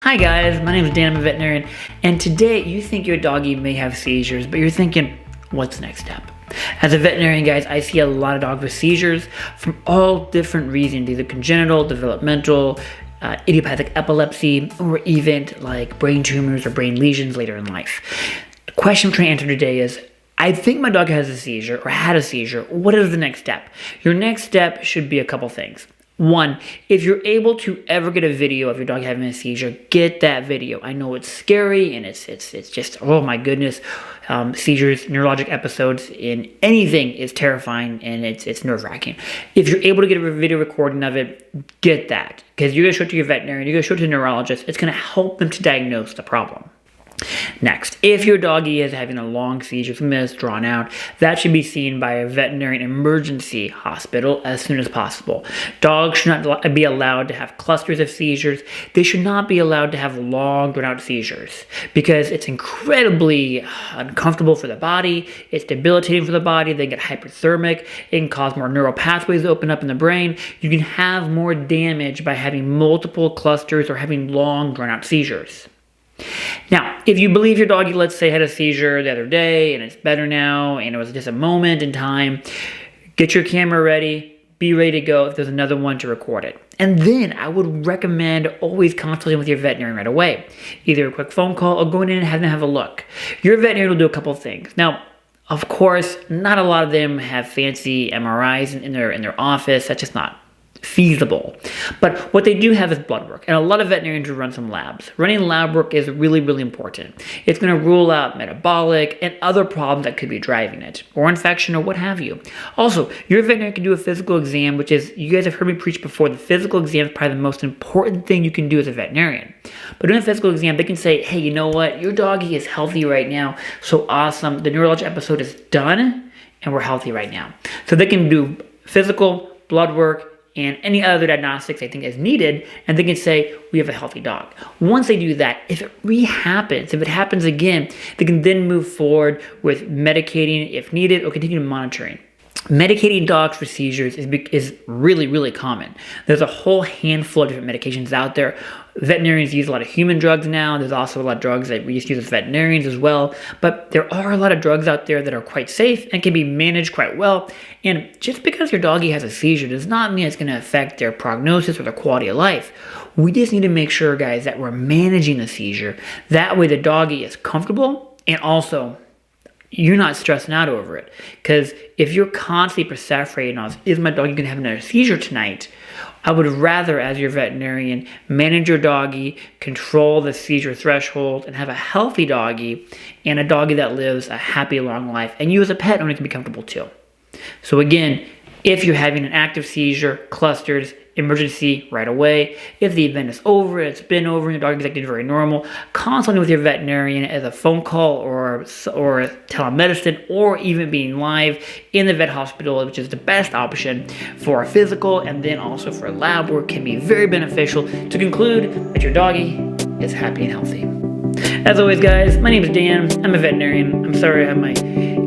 Hi guys, my name is Dan, I'm a veterinarian, and today you think your doggy may have seizures, but you're thinking, what's the next step? As a veterinarian, guys, I see a lot of dogs with seizures from all different reasons, either congenital, developmental, idiopathic epilepsy, or even like brain tumors or brain lesions later in life. The question I'm trying to answer today is, I think my dog has a seizure or had a seizure. What is the next step? Your next step should be a couple things. One, if you're able to ever get a video of your dog having a seizure, get that video. I know it's scary and it's just, oh my goodness, seizures, neuralgic episodes in anything is terrifying and it's nerve-wracking. If you're able to get a video recording of it, get that. Because you're going to show it to your veterinarian, you're going to show it to a neurologist. It's going to help them to diagnose the problem. Next, if your doggy is having a long seizure, missed, drawn out, that should be seen by a veterinarian emergency hospital as soon as possible. Dogs should not be allowed to have clusters of seizures. They should not be allowed to have long, drawn out seizures because it's incredibly uncomfortable for the body. It's debilitating for the body. They get hyperthermic. It can cause more neural pathways to open up in the brain. You can have more damage by having multiple clusters or having long, drawn out seizures. Now, if you believe your doggy, let's say, had a seizure the other day and it's better now and it was just a moment in time, get your camera ready, be ready to go if there's another one to record it. And then I would recommend always consulting with your veterinarian right away. Either a quick phone call or going in and having them have a look. Your veterinarian will do a couple of things. Now, of course, not a lot of them have fancy MRIs in their office. That's just not feasible. But what they do have is blood work, and a lot of veterinarians will run some labs. Running lab work is really, really important. It's going to rule out metabolic and other problems that could be driving it, or infection, or what have you. Also, your veterinarian can do a physical exam, which is, you guys have heard me preach before, the physical exam is probably the most important thing you can do as a veterinarian. But doing a physical exam, they can say, hey, you know what, your doggy is healthy right now, so awesome, the neuralgic episode is done, and we're healthy right now. So they can do physical, blood work, and any other diagnostics they think is needed, and they can say, we have a healthy dog. Once they do that, if it rehappens, if it happens again, they can then move forward with medicating if needed or continue monitoring. Medicating dogs for seizures is really, really common. There's a whole handful of different medications out there. Veterinarians use a lot of human drugs now. There's also a lot of drugs that we use as veterinarians as well. But there are a lot of drugs out there that are quite safe and can be managed quite well. And just because your doggy has a seizure does not mean it's going to affect their prognosis or their quality of life. We just need to make sure, guys, that we're managing the seizure. That way the doggy is comfortable and also you're not stressing out over it. Because if you're constantly perseverating on, is my doggy going to have another seizure tonight? I would rather, as your veterinarian, manage your doggy, control the seizure threshold, and have a healthy doggy and a doggy that lives a happy, long life. And you as a pet owner can be comfortable too. So again, if you're having an active seizure, clusters, emergency right away. If the event is over, it's been over, and your dog is acting very normal, consulting with your veterinarian as a phone call or telemedicine, or even being live in the vet hospital, which is the best option for a physical and then also for lab work, can be very beneficial to conclude that your doggy is happy and healthy. As always, guys, my name is Dan. I'm a veterinarian. I'm sorry I have my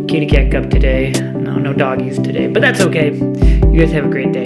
kitty cat up today. No doggies today, but that's okay. You guys have a great day.